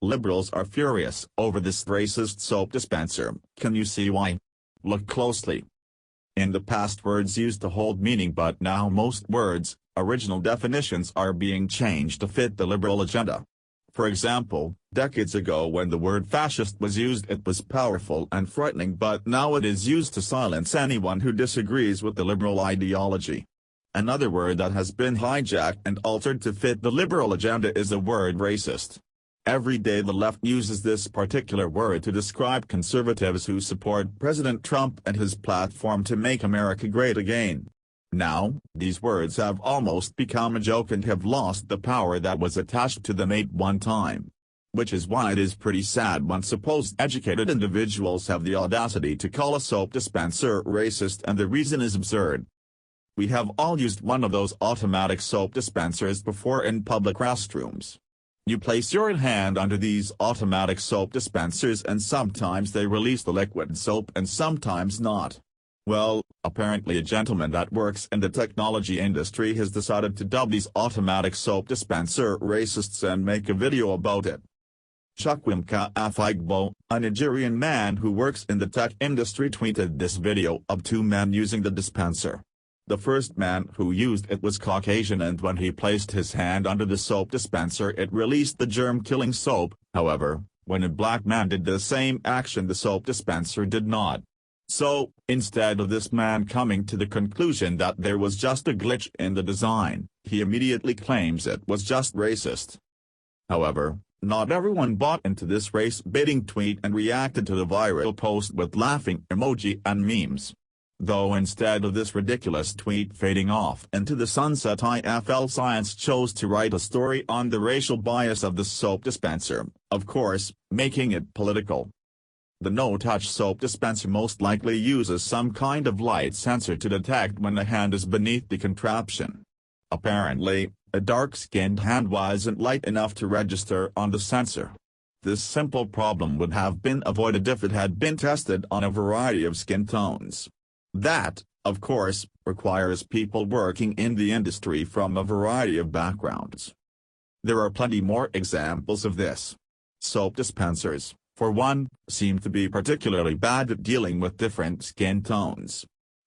Liberals are furious over this racist soap dispenser. Can you see why? Look closely. In the past, words used to hold meaning, but now most words, original definitions, are being changed to fit the liberal agenda. For example, decades ago when the word fascist was used, it was powerful and frightening, but now it is used to silence anyone who disagrees with the liberal ideology. Another word that has been hijacked and altered to fit the liberal agenda is the word racist. Every day the left uses this particular word to describe conservatives who support President Trump and his platform to make America great again. Now, these words have almost become a joke and have lost the power that was attached to them at one time. Which is why it is pretty sad when supposed educated individuals have the audacity to call a soap dispenser racist, and the reason is absurd. We have all used one of those automatic soap dispensers before in public restrooms. You place your hand under these automatic soap dispensers and sometimes they release the liquid soap and sometimes not. Well, apparently a gentleman that works in the technology industry has decided to dub these automatic soap dispenser racists and make a video about it. Chukwuemeka Afigbo, a Nigerian man who works in the tech industry, tweeted this video of two men using the dispenser. The first man who used it was Caucasian, and when he placed his hand under the soap dispenser it released the germ-killing soap. However, when a black man did the same action, the soap dispenser did not. So, instead of this man coming to the conclusion that there was just a glitch in the design, he immediately claims it was just racist. However, not everyone bought into this race-baiting tweet and reacted to the viral post with laughing emoji and memes. Though instead of this ridiculous tweet fading off into the sunset, IFL Science chose to write a story on the racial bias of the soap dispenser, of course, making it political. The no-touch soap dispenser most likely uses some kind of light sensor to detect when the hand is beneath the contraption. Apparently, a dark-skinned hand wasn't light enough to register on the sensor. This simple problem would have been avoided if it had been tested on a variety of skin tones. That, of course, requires people working in the industry from a variety of backgrounds. There are plenty more examples of this. Soap dispensers, for one, seem to be particularly bad at dealing with different skin tones.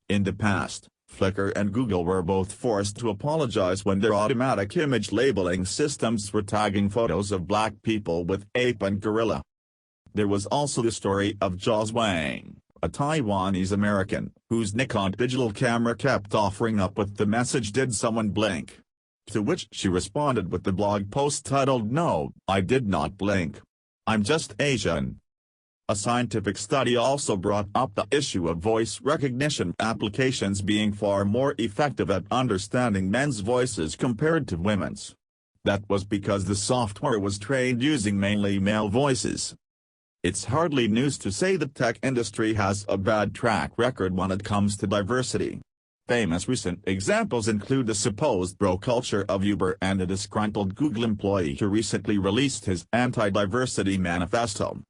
In the past, Flickr and Google were both forced to apologize when their automatic image labeling systems were tagging photos of black people with ape and gorilla. There was also the story of Jaws Wang, a Taiwanese American, whose Nikon digital camera kept offering up with the message "Did someone blink?" To which she responded with the blog post titled "No, I did not blink. I'm just Asian." A scientific study also brought up the issue of voice recognition applications being far more effective at understanding men's voices compared to women's. That was because the software was trained using mainly male voices. It's hardly news to say the tech industry has a bad track record when it comes to diversity. Famous recent examples include the supposed bro culture of Uber and a disgruntled Google employee who recently released his anti-diversity manifesto.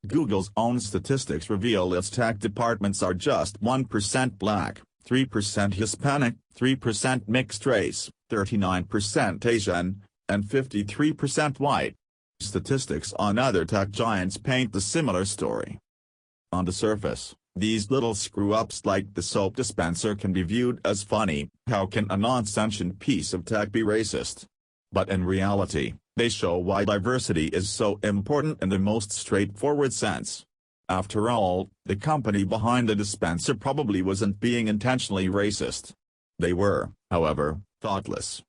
Google's own statistics reveal its tech departments are just 1% black, 3% Hispanic, 3% mixed race, 39% Asian, and 53% white. Statistics on other tech giants paint a similar story. On the surface, these little screw-ups like the soap dispenser can be viewed as funny. How can a non-sentient piece of tech be racist? But in reality, they show why diversity is so important in the most straightforward sense. After all, the company behind the dispenser probably wasn't being intentionally racist. They were, however, thoughtless.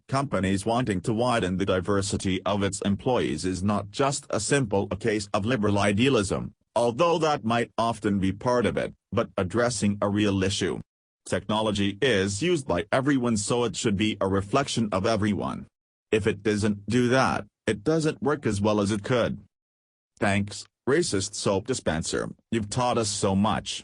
Companies wanting to widen the diversity of its employees is not just a simple case of liberal idealism, although that might often be part of it, but addressing a real issue. Technology is used by everyone, so it should be a reflection of everyone. If it doesn't do that, it doesn't work as well as it could. Thanks, racist soap dispenser, you've taught us so much.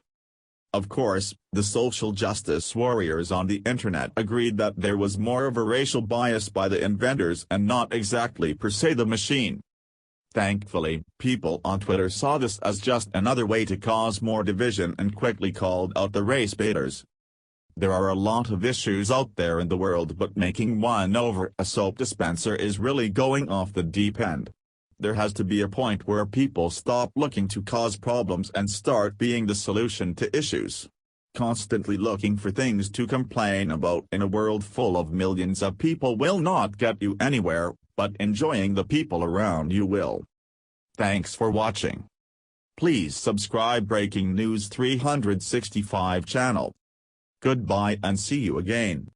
Of course, the social justice warriors on the internet agreed that there was more of a racial bias by the inventors and not exactly per se the machine. Thankfully, people on Twitter saw this as just another way to cause more division and quickly called out the race baiters. There are a lot of issues out there in the world, but making one over a soap dispenser is really going off the deep end. There has to be a point where people stop looking to cause problems and start being the solution to issues. Constantly looking for things to complain about in a world full of millions of people will not get you anywhere, but enjoying the people around you will. Thanks for watching. Please subscribe Breaking News 365 channel. Goodbye and see you again.